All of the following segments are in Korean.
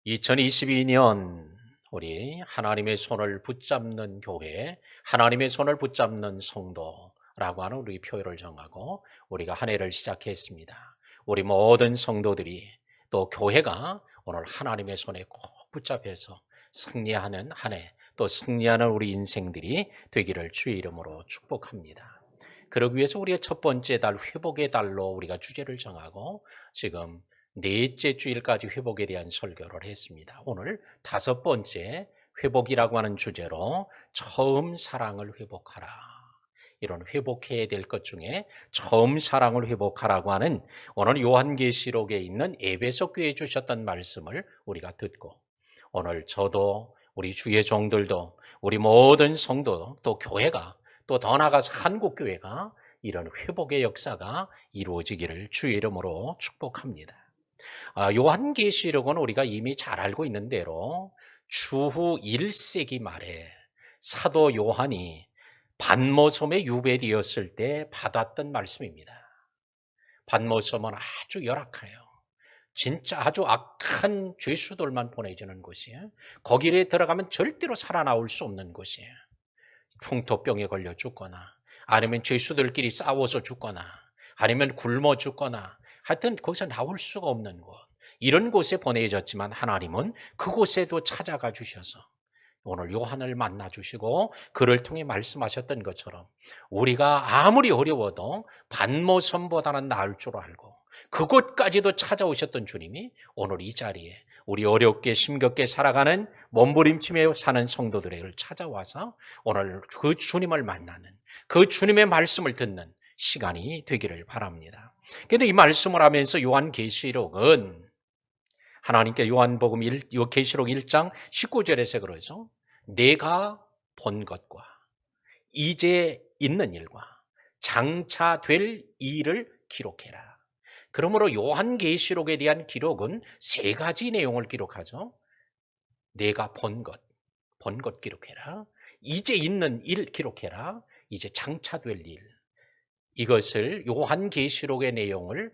2022년 우리 하나님의 손을 붙잡는 교회, 하나님의 손을 붙잡는 성도라고 하는 우리 표현을 정하고 우리가 한 해를 시작했습니다. 우리 모든 성도들이 또 교회가 오늘 하나님의 손에 꼭 붙잡혀서 승리하는 한 해, 또 승리하는 우리 인생들이 되기를 주의 이름으로 축복합니다. 그러기 위해서 우리가 첫 번째 달 회복의 달로 우리가 주제를 정하고 지금 넷째 주일까지 회복에 대한 설교를 했습니다. 오늘 다섯 번째 회복이라고 하는 주제로 처음 사랑을 회복하라. 이런 회복해야 될 것 중에 처음 사랑을 회복하라고 하는 오늘 요한계시록에 있는 에베소 교회에 주셨던 말씀을 우리가 듣고 오늘 저도 우리 주의 종들도 우리 모든 성도 또 교회가 또 더 나아가서 한국교회가 이런 회복의 역사가 이루어지기를 주의 이름으로 축복합니다. 요한계시록은 우리가 이미 잘 알고 있는 대로 주후 1세기 말에 사도 요한이 반모섬에 유배되었을 때 받았던 말씀입니다. 반모섬은 아주 열악해요. 진짜 아주 악한 죄수들만 보내주는 곳이에요. 거기에 들어가면 절대로 살아나올 수 없는 곳이에요. 흉토병에 걸려 죽거나 아니면 죄수들끼리 싸워서 죽거나 아니면 굶어 죽거나 하여튼 거기서 나올 수가 없는 곳, 이런 곳에 보내졌지만 하나님은 그곳에도 찾아가 주셔서 오늘 요한을 만나 주시고 그를 통해 말씀하셨던 것처럼 우리가 아무리 어려워도 반모섬보다는 나을 줄 알고 그곳까지도 찾아오셨던 주님이 오늘 이 자리에 우리 어렵게 심겹게 살아가는 몸부림치며 사는 성도들을 찾아와서 오늘 그 주님을 만나는, 그 주님의 말씀을 듣는 시간이 되기를 바랍니다. 그런데 이 말씀을 하면서 요한계시록은 하나님께 요한복음 계시록 1장 19절에서 그러죠. 내가 본 것과 이제 있는 일과 장차 될 일을 기록해라. 그러므로 요한계시록에 대한 기록은 세 가지 내용을 기록하죠. 내가 본 것 기록해라. 이제 있는 일 기록해라. 이제 장차 될 일. 이것을 요한계시록의 내용을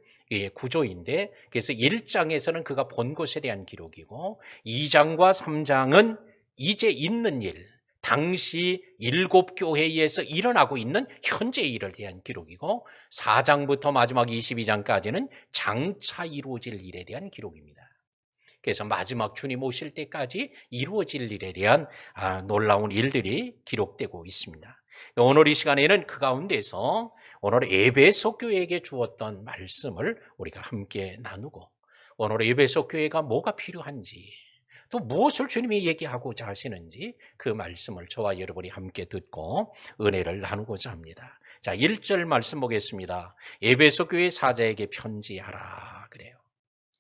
구조인데, 그래서 1장에서는 그가 본 것에 대한 기록이고 2장과 3장은 이제 있는 일, 당시 7교회에서 일어나고 있는 현재의 일에 대한 기록이고 4장부터 마지막 22장까지는 장차 이루어질 일에 대한 기록입니다. 그래서 마지막 주님 오실 때까지 이루어질 일에 대한 놀라운 일들이 기록되고 있습니다. 오늘 이 시간에는 그 가운데서 오늘 에베소 교회에게 주었던 말씀을 우리가 함께 나누고 오늘 에베소 교회가 뭐가 필요한지 또 무엇을 주님이 얘기하고자 하시는지 그 말씀을 저와 여러분이 함께 듣고 은혜를 나누고자 합니다. 자, 1절 말씀 보겠습니다. 에베소 교회 사자에게 편지하라 그래요.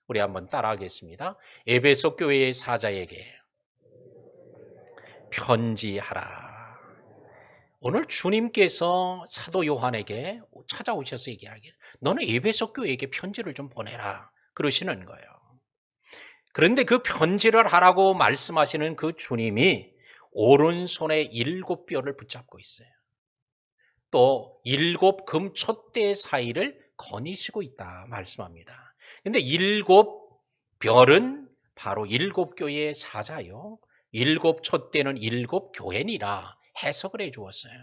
우리 한번 따라하겠습니다. 에베소 교회의 사자에게 편지하라. 오늘 주님께서 사도 요한에게 찾아오셔서 얘기하기를 너는 에베소 교회에게 편지를 좀 보내라 그러시는 거예요. 그런데 그 편지를 하라고 말씀하시는 그 주님이 오른손에 7뼈를 붙잡고 있어요. 또 7금 촛대 사이를 거니시고 있다 말씀합니다. 그런데 7별은 바로 7교회의 사자요, 7촛대는 7교회니라 해석을 해 주었어요.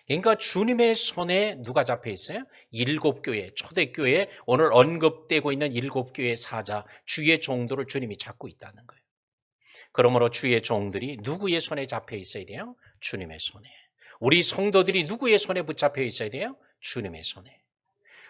그러니까 주님의 손에 누가 잡혀 있어요? 7교회, 초대교회, 오늘 언급되고 있는 7교회 사자, 주의 종들을 주님이 잡고 있다는 거예요. 그러므로 주의 종들이 누구의 손에 잡혀 있어야 돼요? 주님의 손에. 우리 성도들이 누구의 손에 붙잡혀 있어야 돼요? 주님의 손에.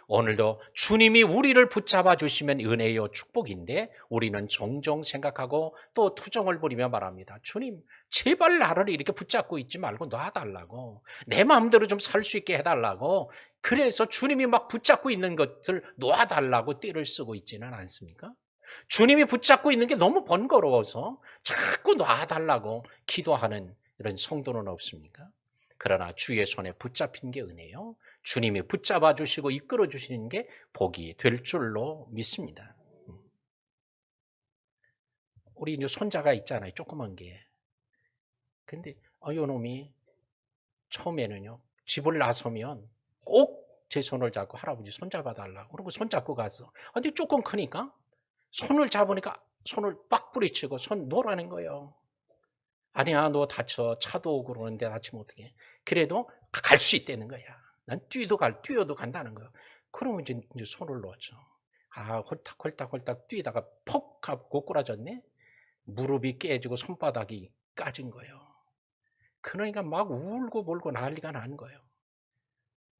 오늘도 주님이 우리를 붙잡아 주시면 은혜요 축복인데 우리는 종종 생각하고 또 투정을 부리며 말합니다. 주님 제발 나를 이렇게 붙잡고 있지 말고 놔달라고, 내 마음대로 좀 살 수 있게 해달라고. 그래서 주님이 막 붙잡고 있는 것들 놔달라고 떼를 쓰고 있지는 않습니까? 주님이 붙잡고 있는 게 너무 번거로워서 자꾸 놔달라고 기도하는 이런 성도는 없습니까? 그러나 주의 손에 붙잡힌 게 은혜요, 주님이 붙잡아 주시고 이끌어 주시는 게 복이 될 줄로 믿습니다. 우리 이제 손자가 있잖아요, 조그만 게. 근데 요놈이 처음에는요, 집을 나서면 꼭 제 손을 잡고 할아버지 손 잡아 달라고 그러고 손 잡고 가서. 근데 조금 크니까 손을 잡으니까 손을 빡 부리치고 손 놓으라는 거예요. 아니야, 너 다쳐. 차도 오고 그러는데 다치면 어떡해. 그래도 갈 수 있다는 거야. 난 뛰어도 간다는 거예요. 그러면 이제 손을 놓죠. 아, 홀딱홀딱 뛰다가 퍽 하고 고꾸라졌네? 무릎이 깨지고 손바닥이 까진 거예요. 그러니까 막 울고 몰고 난리가 나는 거예요.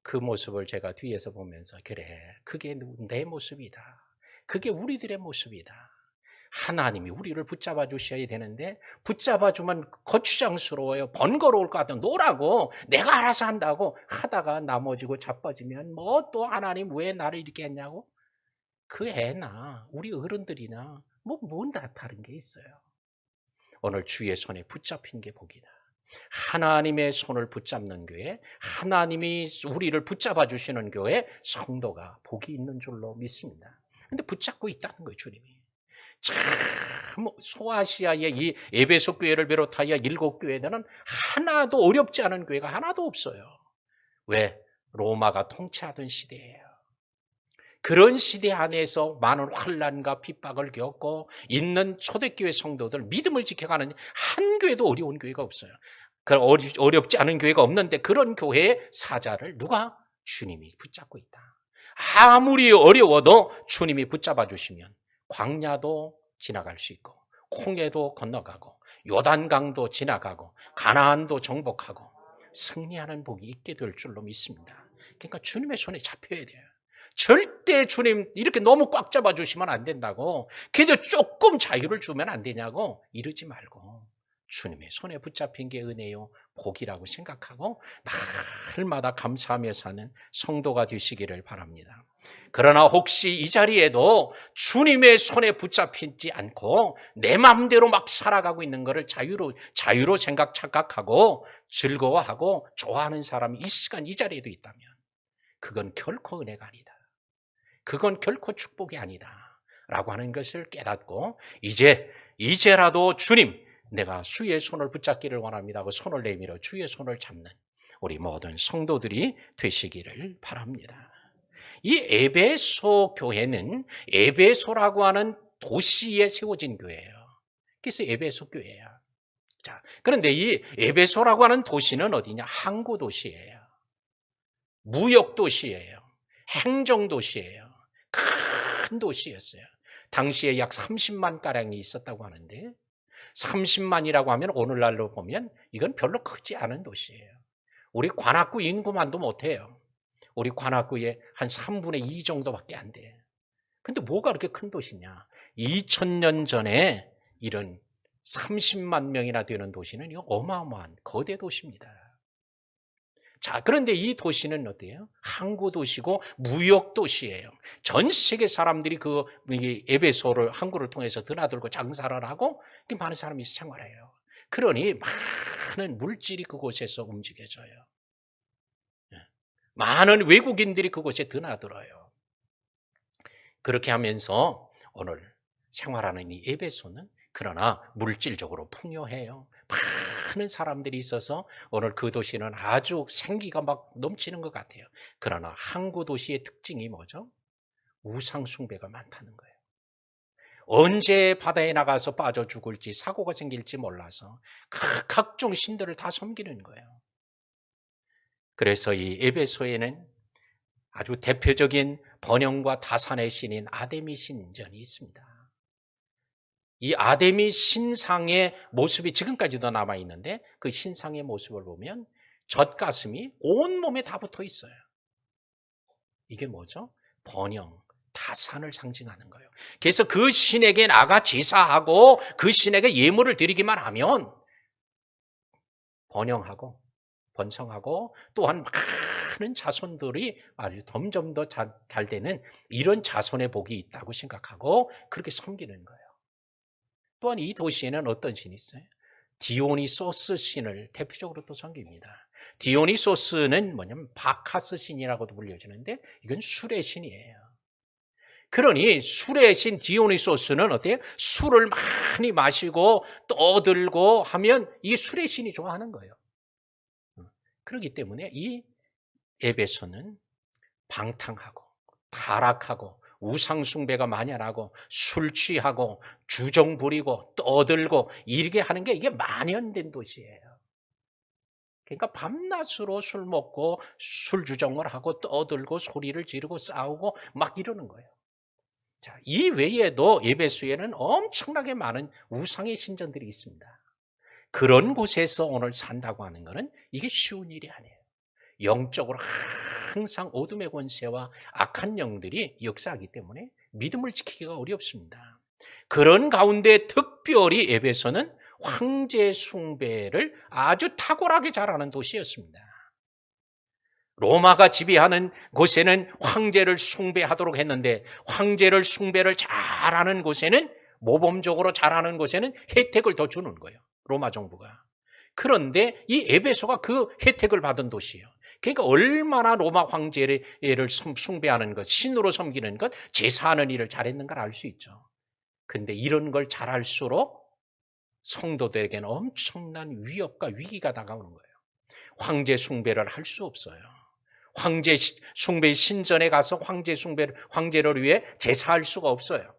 그 모습을 제가 뒤에서 보면서, 그래, 그게 내 모습이다. 그게 우리들의 모습이다. 하나님이 우리를 붙잡아 주셔야 되는데 붙잡아 주면 거추장스러워요. 번거로울 것 같아요. 노라고, 내가 알아서 한다고 하다가 넘어지고 자빠지면 뭐 또 하나님 왜 나를 이렇게 했냐고? 그 애나 우리 어른들이나 뭔 다 다른 게 있어요. 오늘 주의 손에 붙잡힌 게 복이다. 하나님의 손을 붙잡는 교회, 하나님이 우리를 붙잡아 주시는 교회, 성도가 복이 있는 줄로 믿습니다. 근데 붙잡고 있다는 거예요, 주님이. 참 소아시아의 이 에베소 교회를 비롯하여 7교회들은 하나도 어렵지 않은 교회가 하나도 없어요. 왜? 로마가 통치하던 시대예요. 그런 시대 안에서 많은 환난과 핍박을 겪고 있는 초대교회 성도들, 믿음을 지켜가는 한 교회도 어려운 교회가 없어요. 어렵지 않은 교회가 없는데 그런 교회의 사자를 누가? 주님이 붙잡고 있다. 아무리 어려워도 주님이 붙잡아 주시면 광야도 지나갈 수 있고 홍해도 건너가고 요단강도 지나가고 가나안도 정복하고 승리하는 복이 있게 될 줄로 믿습니다. 그러니까 주님의 손에 잡혀야 돼요. 절대 주님 이렇게 너무 꽉 잡아주시면 안 된다고, 그래도 조금 자유를 주면 안 되냐고 이러지 말고 주님의 손에 붙잡힌 게 은혜요 복이라고 생각하고 날마다 감사하며 사는 성도가 되시기를 바랍니다. 그러나 혹시 이 자리에도 주님의 손에 붙잡히지 않고 내 마음대로 막 살아가고 있는 것을 자유로 착각하고 즐거워하고 좋아하는 사람이 이 시간 이 자리에도 있다면 그건 결코 은혜가 아니다. 그건 결코 축복이 아니다 라고 하는 것을 깨닫고 이제라도 주님, 내가 주의 손을 붙잡기를 원합니다 하고 손을 내밀어 주의 손을 잡는 우리 모든 성도들이 되시기를 바랍니다. 이 에베소 교회는 에베소라고 하는 도시에 세워진 교회예요. 그래서 에베소 교회예요. 자, 그런데 이 에베소라고 하는 도시는 어디냐? 항구 도시예요. 무역 도시예요. 행정 도시예요. 큰 도시였어요. 당시에 약 30만 가량이 있었다고 하는데 30만이라고 하면 오늘날로 보면 이건 별로 크지 않은 도시예요. 우리 관악구 인구만도 못해요. 우리 관악구의 한 3분의 2 정도밖에 안 돼. 근데 뭐가 그렇게 큰 도시냐? 2000년 전에 이런 30만 명이나 되는 도시는 이거 어마어마한 거대 도시입니다. 자, 그런데 이 도시는 어때요? 항구 도시고 무역 도시예요. 전 세계 사람들이 그 에베소를 항구를 통해서 드나들고 장사를 하고 많은 사람이 생활해요. 그러니 많은 물질이 그곳에서 움직여져요. 많은 외국인들이 그곳에 드나들어요. 그렇게 하면서 오늘 생활하는 이 에베소는 그러나 물질적으로 풍요해요. 많은 사람들이 있어서 오늘 그 도시는 아주 생기가 막 넘치는 것 같아요. 그러나 항구 도시의 특징이 뭐죠? 우상 숭배가 많다는 거예요. 언제 바다에 나가서 빠져 죽을지 사고가 생길지 몰라서 각종 신들을 다 섬기는 거예요. 그래서 이 에베소에는 아주 대표적인 번영과 다산의 신인 아데미 신전이 있습니다. 이 아데미 신상의 모습이 지금까지도 남아있는데 그 신상의 모습을 보면 젖가슴이 온몸에 다 붙어 있어요. 이게 뭐죠? 번영, 다산을 상징하는 거예요. 그래서 그 신에게 나가 제사하고 그 신에게 예물을 드리기만 하면 번영하고 번성하고 또한 많은 자손들이 아주 점점 더 잘 되는 이런 자손의 복이 있다고 생각하고 그렇게 섬기는 거예요. 또한 이 도시에는 어떤 신이 있어요? 디오니소스 신을 대표적으로 또 섬깁니다. 디오니소스는 뭐냐면 바카스 신이라고도 불려지는데 이건 술의 신이에요. 그러니 술의 신 디오니소스는 어때요? 술을 많이 마시고 떠들고 하면 이 술의 신이 좋아하는 거예요. 그렇기 때문에 이 에베소는 방탕하고 타락하고 우상숭배가 만연하고 술 취하고 주정 부리고 떠들고 이렇게 하는 게 이게 만연된 도시예요. 그러니까 밤낮으로 술 먹고 술 주정을 하고 떠들고 소리를 지르고 싸우고 막 이러는 거예요. 자, 이 외에도 에베소에는 엄청나게 많은 우상의 신전들이 있습니다. 그런 곳에서 오늘 산다고 하는 것은 이게 쉬운 일이 아니에요. 영적으로 항상 어둠의 권세와 악한 영들이 역사하기 때문에 믿음을 지키기가 어렵습니다. 그런 가운데 특별히 에베소는 황제 숭배를 아주 탁월하게 잘하는 도시였습니다. 로마가 지배하는 곳에는 황제를 숭배하도록 했는데 황제를 숭배를 잘하는 곳에는 모범적으로 잘하는 곳에는 혜택을 더 주는 거예요. 로마 정부가. 그런데 이 에베소가 그 혜택을 받은 도시예요. 그러니까 얼마나 로마 황제를 숭배하는 것, 신으로 섬기는 것, 제사하는 일을 잘했는가를 알 수 있죠. 근데 이런 걸 잘할수록 성도들에게는 엄청난 위협과 위기가 다가오는 거예요. 황제 숭배를 할 수 없어요. 황제 숭배 신전에 가서 황제를 위해 제사할 수가 없어요.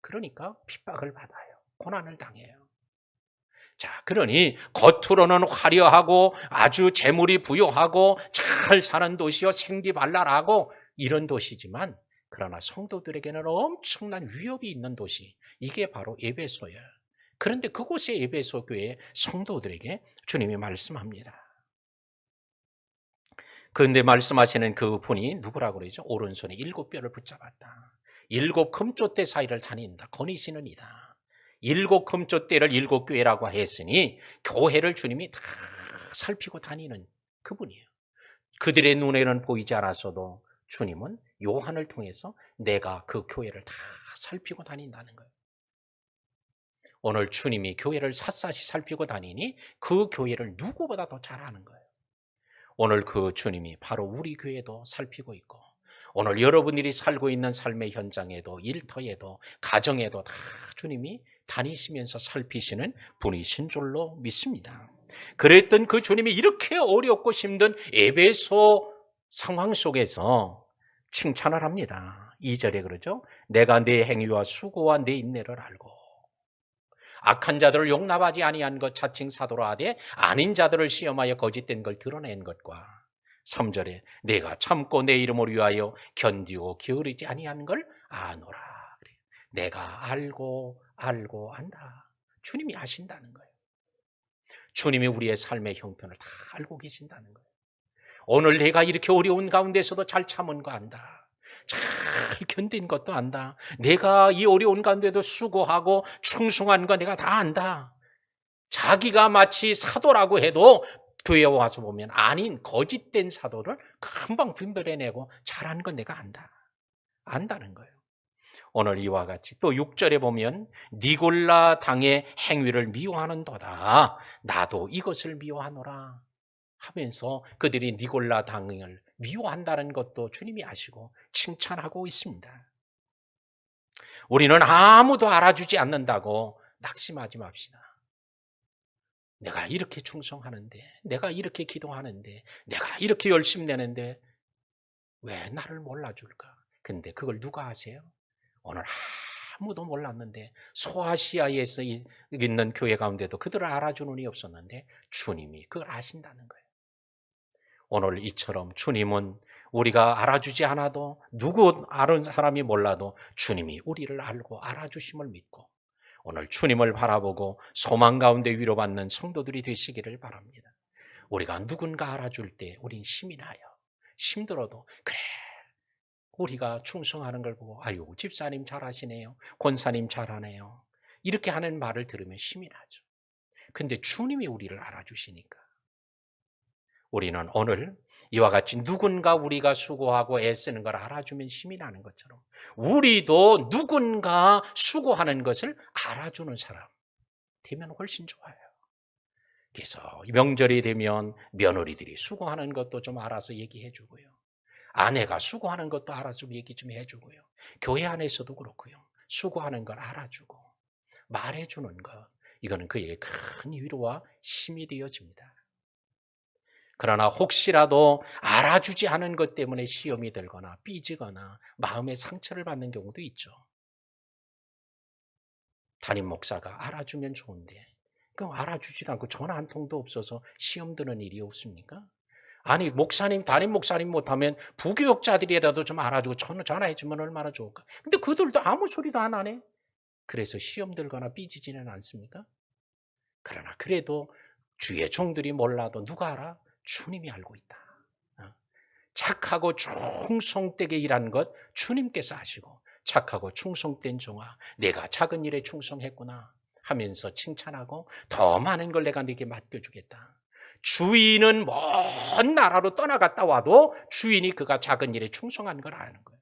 그러니까 핍박을 받아요. 고난을 당해요. 자, 그러니 겉으로는 화려하고 아주 재물이 부유하고 잘 사는 도시요 생기발랄하고 이런 도시지만 그러나 성도들에게는 엄청난 위협이 있는 도시. 이게 바로 에베소예요. 그런데 그곳의 에베소 교회 성도들에게 주님이 말씀합니다. 그런데 말씀하시는 그 분이 누구라고 그러죠? 오른손에 7뼈를 붙잡았다. 7 금조대 사이를 다닌다. 거니시는 이다. 7 금조대를 7교회라고 했으니 교회를 주님이 다 살피고 다니는 그분이에요. 그들의 눈에는 보이지 않았어도 주님은 요한을 통해서 내가 그 교회를 다 살피고 다닌다는 거예요. 오늘 주님이 교회를 샅샅이 살피고 다니니 그 교회를 누구보다 더 잘 아는 거예요. 오늘 그 주님이 바로 우리 교회도 살피고 있고 오늘 여러분들이 살고 있는 삶의 현장에도 일터에도 가정에도 다 주님이 다니시면서 살피시는 분이신 줄로 믿습니다. 그랬던 그 주님이 이렇게 어렵고 힘든 에베소 상황 속에서 칭찬을 합니다. 2절에 그러죠. 내가 내 행위와 수고와 내 인내를 알고 악한 자들을 용납하지 아니한 것 자칭 사도라 하되 아닌 자들을 시험하여 거짓된 걸 드러낸 것과 3절에 내가 참고 내 이름을 위하여 견디고 게으르지 아니한 걸 아노라. 내가 알고 안다. 주님이 아신다는 거예요. 주님이 우리의 삶의 형편을 다 알고 계신다는 거예요. 오늘 내가 이렇게 어려운 가운데서도 잘 참은 거 안다. 잘 견딘 것도 안다. 내가 이 어려운 가운데도 수고하고 충성한 거 내가 다 안다. 자기가 마치 사도라고 해도 교회에 와서 보면 아닌 거짓된 사도를 금방 분별해내고 잘한 건 내가 안다. 안다는 거예요. 오늘 이와 같이 또 6절에 보면 니골라 당의 행위를 미워하는도다. 나도 이것을 미워하노라 하면서 그들이 니골라 당을 미워한다는 것도 주님이 아시고 칭찬하고 있습니다. 우리는 아무도 알아주지 않는다고 낙심하지 맙시다. 내가 이렇게 충성하는데, 내가 이렇게 기도하는데, 내가 이렇게 열심히 내는데 왜 나를 몰라줄까? 근데 그걸 누가 아세요? 오늘 아무도 몰랐는데 소아시아에서 있는 교회 가운데도 그들을 알아주는 이 없었는데 주님이 그걸 아신다는 거예요. 오늘 이처럼 주님은 우리가 알아주지 않아도 누구 아는 사람이 몰라도 주님이 우리를 알고 알아주심을 믿고 오늘 주님을 바라보고 소망 가운데 위로받는 성도들이 되시기를 바랍니다. 우리가 누군가 알아줄 때 우린 힘이 나요. 힘들어도 그래 우리가 충성하는 걸 보고 아유 집사님 잘하시네요. 권사님 잘하네요. 이렇게 하는 말을 들으면 힘이 나죠. 근데 주님이 우리를 알아주시니까 우리는 오늘 이와 같이 누군가 우리가 수고하고 애쓰는 걸 알아주면 힘이 나는 것처럼 우리도 누군가 수고하는 것을 알아주는 사람 되면 훨씬 좋아요. 그래서 명절이 되면 며느리들이 수고하는 것도 좀 알아서 얘기해 주고요. 아내가 수고하는 것도 알아서 얘기 좀 해주고요. 교회 안에서도 그렇고요. 수고하는 걸 알아주고 말해주는 것 이거는 그에게 큰 위로와 힘이 되어집니다. 그러나 혹시라도 알아주지 않은 것 때문에 시험이 들거나 삐지거나 마음의 상처를 받는 경우도 있죠. 담임 목사가 알아주면 좋은데 그럼 알아주지도 않고 전화 한 통도 없어서 시험 드는 일이 없습니까? 아니 목사님, 담임 목사님 못하면 부교육자들이라도 좀 알아주고 전화해주면 얼마나 좋을까? 근데 그들도 아무 소리도 안 하네. 그래서 시험 들거나 삐지지는 않습니까? 그러나 그래도 주의 종들이 몰라도 누가 알아? 주님이 알고 있다. 착하고 충성되게 일한 것 주님께서 아시고 착하고 충성된 종아 내가 작은 일에 충성했구나 하면서 칭찬하고 더 많은 걸 내가 네게 맡겨주겠다. 주인은 먼 나라로 떠나갔다 와도 주인이 그가 작은 일에 충성한 걸 아는 거예요.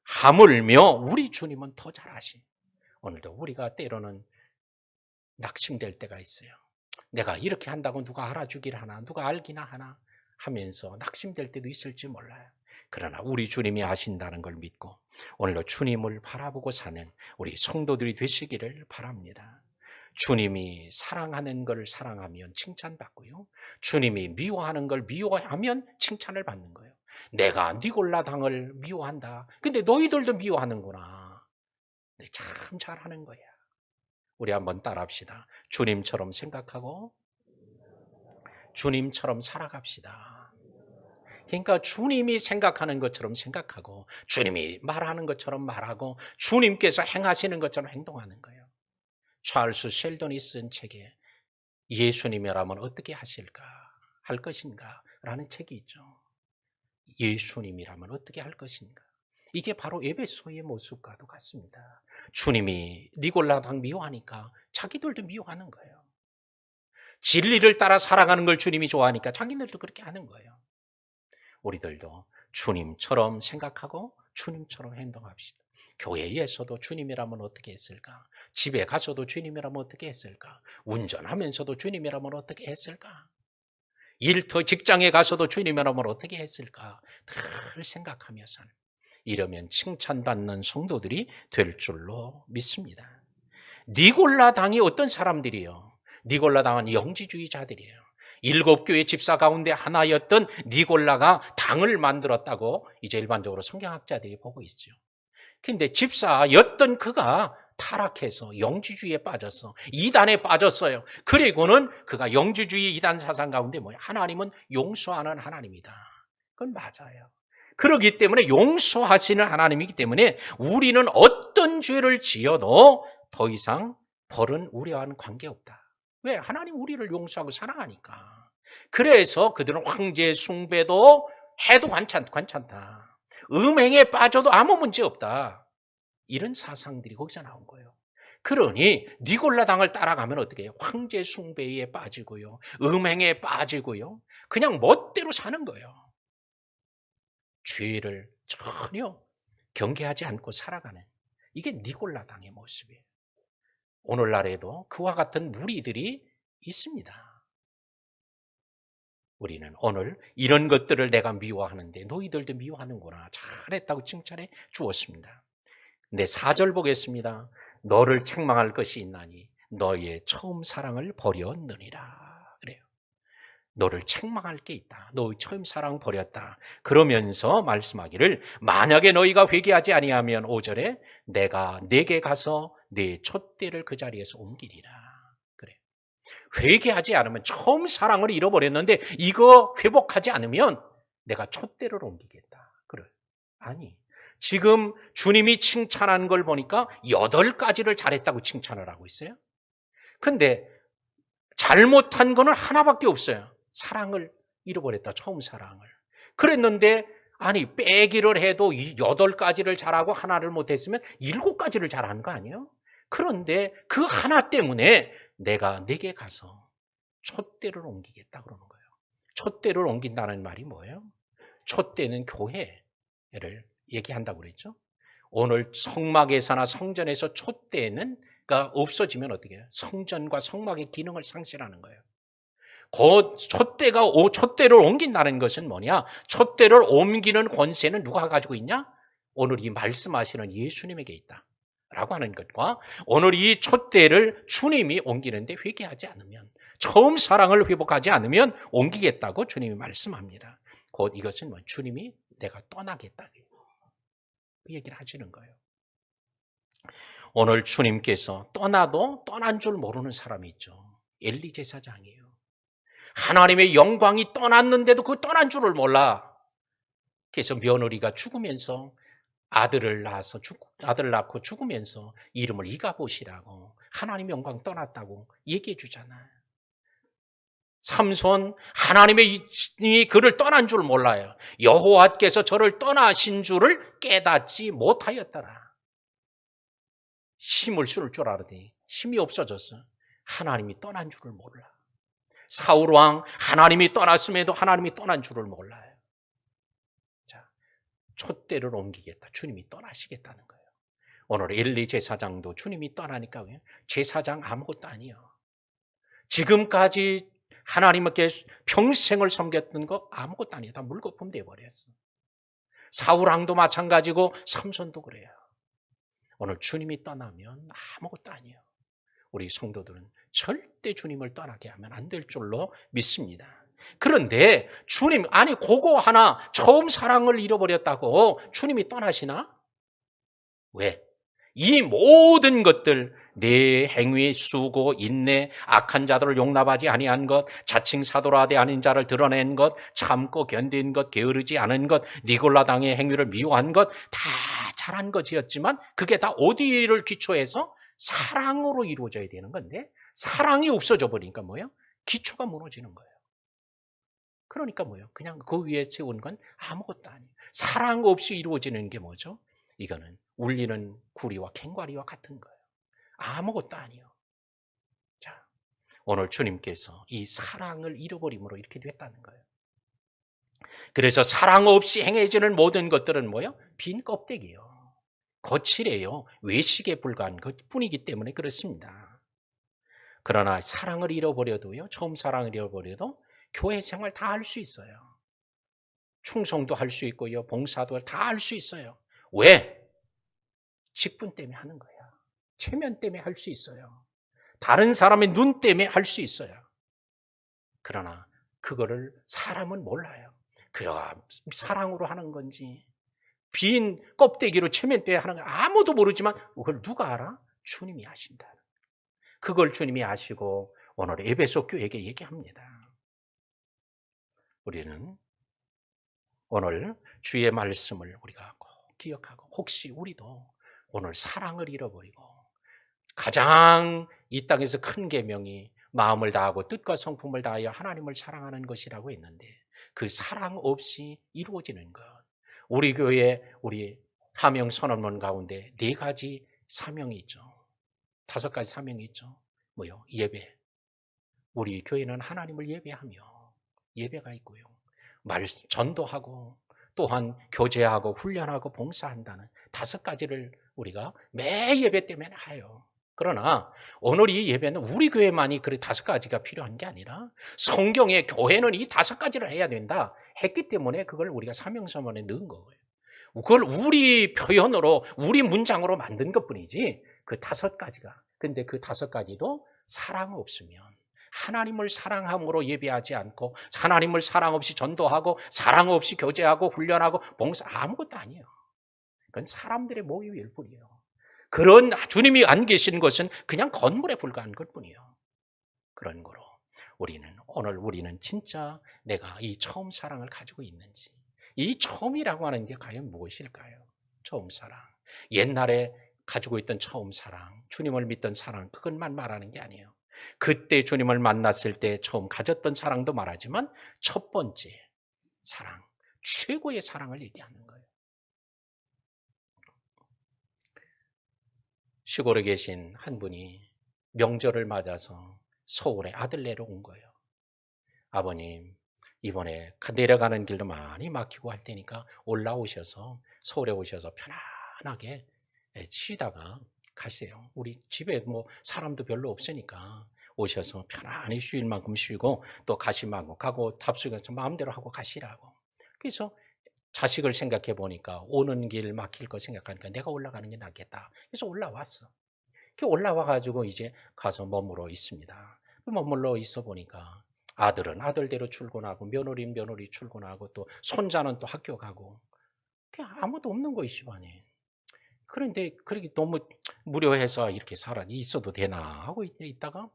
하물며 우리 주님은 더 잘 아시. 오늘도 우리가 때로는 낙심될 때가 있어요. 내가 이렇게 한다고 누가 알아주길 하나 누가 알기나 하나 하면서 낙심될 때도 있을지 몰라요. 그러나 우리 주님이 아신다는 걸 믿고 오늘도 주님을 바라보고 사는 우리 성도들이 되시기를 바랍니다. 주님이 사랑하는 걸 사랑하면 칭찬받고요. 주님이 미워하는 걸 미워하면 칭찬을 받는 거예요. 내가 니골라 당을 미워한다. 근데 너희들도 미워하는구나. 참 잘하는 거야. 우리 한번 따라합시다. 주님처럼 생각하고 주님처럼 살아갑시다. 그러니까 주님이 생각하는 것처럼 생각하고 주님이 말하는 것처럼 말하고 주님께서 행하시는 것처럼 행동하는 거예요. 찰스 셸던이 쓴 책에 예수님이라면 어떻게 하실까? 할 것인가? 라는 책이 있죠. 예수님이라면 어떻게 할 것인가? 이게 바로 에베소의 모습과도 같습니다. 주님이 니골라 당 미워하니까 자기들도 미워하는 거예요. 진리를 따라 살아가는 걸 주님이 좋아하니까 자기들도 그렇게 하는 거예요. 우리들도 주님처럼 생각하고 주님처럼 행동합시다. 교회에서도 주님이라면 어떻게 했을까? 집에 가서도 주님이라면 어떻게 했을까? 운전하면서도 주님이라면 어떻게 했을까? 일터 직장에 가서도 주님이라면 어떻게 했을까? 늘 생각하며 사는 이러면 칭찬받는 성도들이 될 줄로 믿습니다. 니골라 당이 어떤 사람들이에요? 니골라 당은 영지주의자들이에요. 7교회 집사 가운데 하나였던 니골라가 당을 만들었다고 이제 일반적으로 성경학자들이 보고 있죠. 근데 집사였던 그가 타락해서 영지주의에 빠졌어. 이단에 빠졌어요. 그리고는 그가 영지주의 이단 사상 가운데 뭐야? 하나님은 용서하는 하나님이다. 그건 맞아요. 그렇기 때문에 용서하시는 하나님이기 때문에 우리는 어떤 죄를 지어도 더 이상 벌은 우리와는 관계없다. 왜? 하나님 우리를 용서하고 사랑하니까. 그래서 그들은 황제 숭배도 해도 괜찮다. 음행에 빠져도 아무 문제 없다. 이런 사상들이 거기서 나온 거예요. 그러니 니골라 당을 따라가면 어떻게 해요? 황제 숭배에 빠지고요. 음행에 빠지고요. 그냥 멋대로 사는 거예요. 죄를 전혀 경계하지 않고 살아가는 이게 니골라 당의 모습이에요. 오늘날에도 그와 같은 무리들이 있습니다. 우리는 오늘 이런 것들을 내가 미워하는데 너희들도 미워하는구나. 잘했다고 칭찬해 주었습니다. 근데 4절 보겠습니다. 너를 책망할 것이 있나니 너의 처음 사랑을 버렸느니라. 그래요. 너를 책망할 게 있다. 너의 처음 사랑 버렸다. 그러면서 말씀하기를 만약에 너희가 회개하지 아니하면 5절에 내가 네게 가서 네 촛대를 그 자리에서 옮기리라. 그래. 회개하지 않으면 처음 사랑을 잃어버렸는데 이거 회복하지 않으면 내가 촛대를 옮기겠다. 그래. 아니. 지금 주님이 칭찬한 걸 보니까 8가지를 잘했다고 칭찬을 하고 있어요. 근데 잘못한 거는 하나밖에 없어요. 사랑을 잃어버렸다. 처음 사랑을. 그랬는데 아니 빼기를 해도 8가지를 잘하고 하나를 못했으면 7가지를 잘한 거 아니에요? 그런데 그 하나 때문에 내가 네게 가서 촛대를 옮기겠다 그러는 거예요. 촛대를 옮긴다는 말이 뭐예요? 촛대는 교회를 얘기한다고 그랬죠. 오늘 성막에서나 성전에서 촛대가 없어지면 어떻게 해요? 성전과 성막의 기능을 상실하는 거예요. 그 촛대를 옮긴다는 것은 뭐냐? 촛대를 옮기는 권세는 누가 가지고 있냐? 오늘 이 말씀하시는 예수님에게 있다. 라고 하는 것과 오늘 이 촛대를 주님이 옮기는데 회개하지 않으면 처음 사랑을 회복하지 않으면 옮기겠다고 주님이 말씀합니다. 곧 이것은 주님이 내가 떠나겠다, 그 얘기를 하시는 거예요. 오늘 주님께서 떠나도 떠난 줄 모르는 사람이 있죠. 엘리 제사장이에요. 하나님의 영광이 떠났는데도 그 떠난 줄을 몰라. 그래서 며느리가 죽으면서 아들을 낳고 죽으면서 이름을 이가봇이라고, 하나님의 영광 떠났다고 얘기해 주잖아요. 삼손, 하나님의 그를 떠난 줄 몰라요. 여호와께서 저를 떠나신 줄을 깨닫지 못하였더라. 힘을 쓸 줄 알았더니 힘이 없어졌어. 하나님이 떠난 줄을 몰라. 사울 왕, 하나님이 떠났음에도 하나님이 떠난 줄을 몰라요. 자, 촛대를 옮기겠다. 주님이 떠나시겠다는 거예요. 오늘 엘리 제사장도 주님이 떠나니까 제사장 아무것도 아니에요. 지금까지 하나님께 평생을 섬겼던 거 아무것도 아니에요. 다 물거품 돼버렸어. 사울 왕도 마찬가지고 삼손도 그래요. 오늘 주님이 떠나면 아무것도 아니에요. 우리 성도들은 절대 주님을 떠나게 하면 안 될 줄로 믿습니다. 그런데 주님, 아니 그거 하나 처음 사랑을 잃어버렸다고 주님이 떠나시나? 왜? 이 모든 것들, 내 행위, 수고, 인내, 악한 자들을 용납하지 아니한 것, 자칭 사도라되 아닌 자를 드러낸 것, 참고 견딘 것, 게으르지 않은 것, 니골라당의 행위를 미워한 것, 다 잘한 것이었지만 그게 다 어디를 기초해서? 사랑으로 이루어져야 되는 건데 사랑이 없어져 버리니까 뭐예요? 기초가 무너지는 거예요. 그러니까 뭐예요? 그냥 그 위에 세운 건 아무것도 아니에요. 사랑 없이 이루어지는 게 뭐죠? 이거는 울리는 구리와 캥과리와 같은 거예요. 아무것도 아니에요. 자, 오늘 주님께서 이 사랑을 잃어버림으로 이렇게 됐다는 거예요. 그래서 사랑 없이 행해지는 모든 것들은 뭐예요? 빈 껍데기예요. 거칠해요. 외식에 불과한 것뿐이기 때문에 그렇습니다. 그러나 사랑을 잃어버려도요, 처음 사랑을 잃어버려도 교회 생활 다 할 수 있어요. 충성도 할 수 있고요, 봉사도 다 할 수 있어요. 왜? 직분 때문에 하는 거야. 체면 때문에 할 수 있어요. 다른 사람의 눈 때문에 할 수 있어요. 그러나 그거를 사람은 몰라요. 그가 사랑으로 하는 건지 빈 껍데기로 체면 때문에 하는 거 아무도 모르지만 그걸 누가 알아? 주님이 아신다. 그걸 주님이 아시고 오늘 에베소 교회에게 얘기합니다. 우리는 오늘 주의 말씀을 우리가 꼭 기억하고, 혹시 우리도 오늘 사랑을 잃어버리고, 가장 이 땅에서 큰 계명이 마음을 다하고 뜻과 성품을 다하여 하나님을 사랑하는 것이라고 했는데 그 사랑 없이 이루어지는 것, 우리 교회 우리 하명 선언문 가운데 4가지 사명이 있죠. 5가지 사명이 있죠. 뭐요? 예배. 우리 교회는 하나님을 예배하며 예배가 있고요. 전도하고 또한 교제하고 훈련하고 봉사한다는 5가지를 우리가 매 예배 때문에 해요. 그러나 오늘 이 예배는 우리 교회만이 그래 5가지가 필요한 게 아니라 성경의 교회는 이 5가지를 해야 된다 했기 때문에 그걸 우리가 사명서문에 넣은 거예요. 그걸 우리 표현으로 우리 문장으로 만든 것뿐이지 그 5가지가. 근데 그 5가지도 사랑 없으면, 하나님을 사랑함으로 예배하지 않고 하나님을 사랑 없이 전도하고 사랑 없이 교제하고 훈련하고 봉사 아무것도 아니에요. 그건 사람들의 모임일 뿐이에요. 그런 주님이 안 계신 것은 그냥 건물에 불과한 것뿐이에요. 그런 거로 오늘 우리는 진짜 내가 이 처음 사랑을 가지고 있는지, 이 처음이라고 하는 게 과연 무엇일까요? 처음 사랑. 옛날에 가지고 있던 처음 사랑, 주님을 믿던 사랑, 그것만 말하는 게 아니에요. 그때 주님을 만났을 때 처음 가졌던 사랑도 말하지만 첫 번째 사랑, 최고의 사랑을 얘기하는 거예요. 시골에 계신 한 분이 명절을 맞아서 서울에 아들네로 온 거예요. 아버님, 이번에 내려가는 길도 많이 막히고 할 테니까 올라오셔서 서울에 오셔서 편안하게 쉬다가 가세요. 우리 집에 뭐 사람도 별로 없으니까 오셔서 편안히 쉴 만큼 쉬고 또 가실 만큼 가고 탑승해서 마음대로 하고 가시라고. 그래서 자식을 생각해 보니까 오는 길 막힐 거 생각하니까 내가 올라가는 게 낫겠다. 그래서 올라왔어. 올라와 가지고 이제 가서 머물러 있습니다. 머물러 있어 보니까 아들은 아들대로 출근하고 며느리는 며느리 출근하고 또 손자는 또 학교 가고 아무도 없는 거예요, 집안에. 그런데 그렇게 너무 무료해서 이렇게 살아 있어도 되나 하고 있다가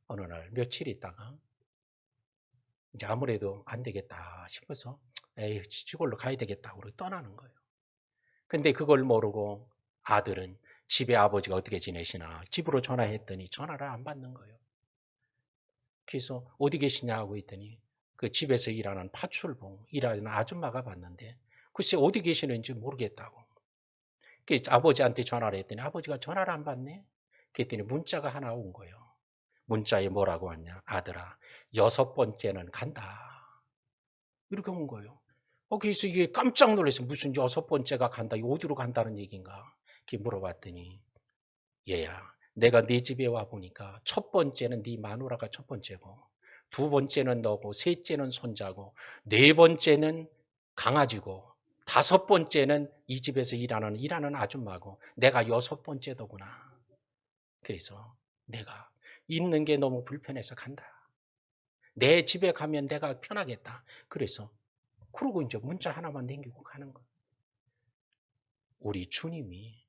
어느 날 며칠 있다가 이제 아무래도 안 되겠다 싶어서 에이, 시골로 가야 되겠다고 그러고 떠나는 거예요. 근데 그걸 모르고 아들은 집에 아버지가 어떻게 지내시나 집으로 전화했더니 전화를 안 받는 거예요. 그래서 어디 계시냐고 했더니 그 집에서 일하는 파출봉 일하는 아줌마가 봤는데 글쎄 어디 계시는지 모르겠다고. 그래서 아버지한테 전화를 했더니 아버지가 전화를 안 받네. 그랬더니 문자가 하나 온 거예요. 문자에 뭐라고 왔냐? 아들아, 6번째는 간다. 이렇게 온 거예요. 그래서 이게 깜짝 놀라서 무슨 6번째가 간다. 이거 어디로 간다는 얘기인가? 이렇게 물어봤더니 얘야, 내가 네 집에 와 보니까 첫 번째는 네 마누라가 첫 번째고, 두 번째는 너고, 셋째는 손자고, 네 번째는 강아지고, 다섯 번째는 이 집에서 일하는 아줌마고, 내가 6번째더구나. 그래서 내가 있는 게 너무 불편해서 간다. 내 집에 가면 내가 편하겠다. 그래서 그러고 이제 문자 하나만 남기고 가는 거예요. 우리 주님이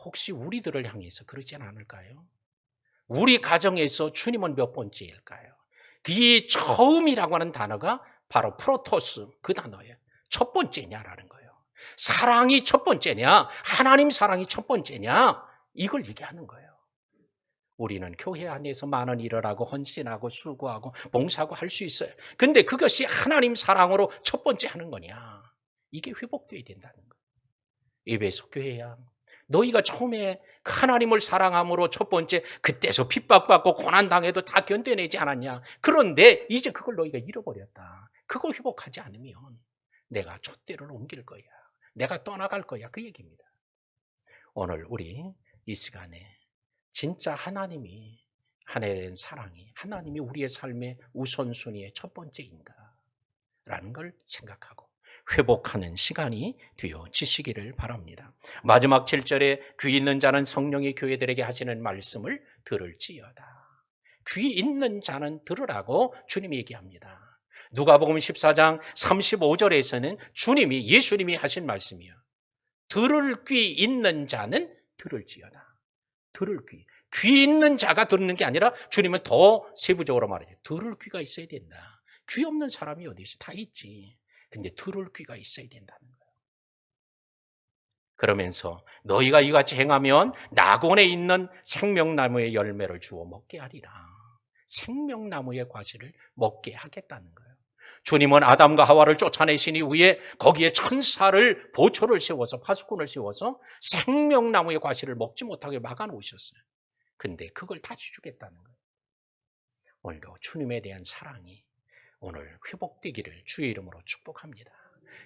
혹시 우리들을 향해서 그러진 않을까요? 우리 가정에서 주님은 몇 번째일까요? 이 처음이라고 하는 단어가 바로 프로토스 그 단어예요. 첫 번째냐라는 거예요. 사랑이 첫 번째냐? 하나님 사랑이 첫 번째냐? 이걸 얘기하는 거예요. 우리는 교회 안에서 많은 일을 하고 헌신하고 수고하고 봉사하고 할 수 있어요. 근데 그것이 하나님 사랑으로 첫 번째 하는 거냐? 이게 회복되어야 된다는 거예요. 에베소 교회야, 너희가 처음에 하나님을 사랑함으로 첫 번째 그때서 핍박받고 고난당해도 다 견뎌내지 않았냐? 그런데 이제 그걸 너희가 잃어버렸다. 그걸 회복하지 않으면 내가 촛대를 옮길 거야. 내가 떠나갈 거야. 그 얘기입니다. 오늘 우리 이 시간에 진짜 하나님이 하나님의 사랑이 하나님이 우리의 삶의 우선순위의 첫 번째인가? 라는 걸 생각하고 회복하는 시간이 되어지시기를 바랍니다. 마지막 7절에 귀 있는 자는 성령이 교회들에게 하시는 말씀을 들을지어다. 귀 있는 자는 들으라고 주님이 얘기합니다. 누가복음 14장 35절에서는 예수님이 하신 말씀이요. 들을 귀 있는 자는 들을지어다. 들을 귀 있는 자가 듣는 게 아니라 주님은 더 세부적으로 말해요. 들을 귀가 있어야 된다. 귀 없는 사람이 어디 있어? 다 있지. 근데 들을 귀가 있어야 된다는 거예요. 그러면서 너희가 이같이 행하면 낙원에 있는 생명나무의 열매를 주워 먹게 하리라. 생명나무의 과실을 먹게 하겠다는 거예요. 주님은 아담과 하와를 쫓아내신 이후에 거기에 천사를 보초를 세워서 파수꾼을 세워서 생명나무의 과실을 먹지 못하게 막아놓으셨어요. 근데 그걸 다시 주겠다는 거예요. 오늘도 주님에 대한 사랑이 오늘 회복되기를 주의 이름으로 축복합니다.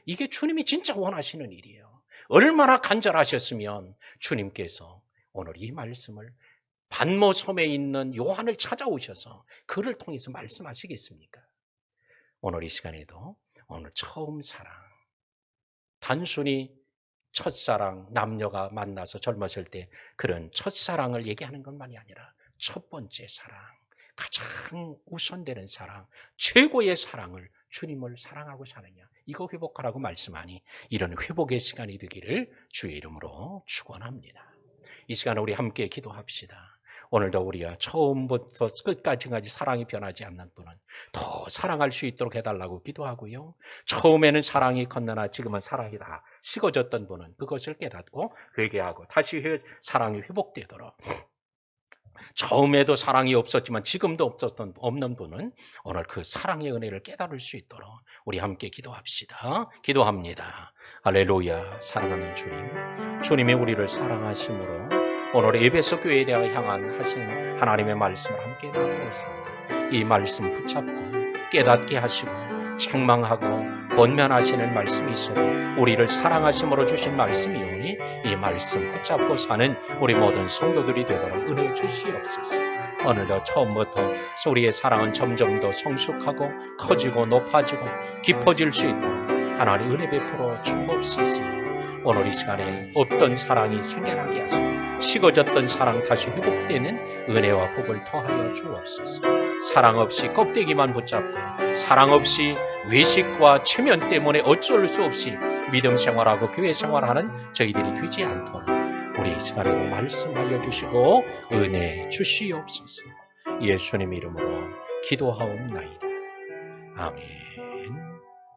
이게 주님이 진짜 원하시는 일이에요. 얼마나 간절하셨으면 주님께서 오늘 이 말씀을 반모섬에 있는 요한을 찾아오셔서 그를 통해서 말씀하시겠습니까? 오늘 이 시간에도 오늘 처음 사랑, 단순히 첫사랑, 남녀가 만나서 젊었을 때 그런 첫사랑을 얘기하는 것만이 아니라 첫 번째 사랑, 가장 우선되는 사랑, 최고의 사랑을 주님을 사랑하고 사느냐, 이거 회복하라고 말씀하니 이런 회복의 시간이 되기를 주의 이름으로 축원합니다. 이 시간에 우리 함께 기도합시다. 오늘도 우리가 처음부터 끝까지 사랑이 변하지 않는 분은 더 사랑할 수 있도록 해달라고 기도하고요. 처음에는 사랑이 건너나 지금은 사랑이 다 식어졌던 분은 그것을 깨닫고 회개하고 다시 사랑이 회복되도록, 처음에도 사랑이 없었지만 지금도 없는 분은 오늘 그 사랑의 은혜를 깨달을 수 있도록 우리 함께 기도합시다. 기도합니다. 할렐루야. 사랑하는 주님, 주님이 우리를 사랑하심으로 오늘 에베소 교회에 대해 향한 하신 하나님의 말씀을 함께 나누고 있습니다. 이 말씀 붙잡고 깨닫게 하시고 책망하고 권면하시는 말씀이 있어도 우리를 사랑하심으로 주신 말씀이오니 이 말씀 붙잡고 사는 우리 모든 성도들이 되도록 은혜 주시옵소서. 오늘도 처음부터 우리의 사랑은 점점 더 성숙하고 커지고 높아지고 깊어질 수 있도록 하나님 은혜 베풀어 주옵소서. 오늘 이 시간에 없던 사랑이 생겨나게 하소서. 식어졌던 사랑 다시 회복되는 은혜와 복을 더하여 주옵소서. 사랑 없이 껍데기만 붙잡고 사랑 없이 외식과 체면 때문에 어쩔 수 없이 믿음 생활하고 교회 생활하는 저희들이 되지 않도록 우리 이 시간에도 말씀 알려주시고 은혜 주시옵소서. 예수님 이름으로 기도하옵나이다. 아멘.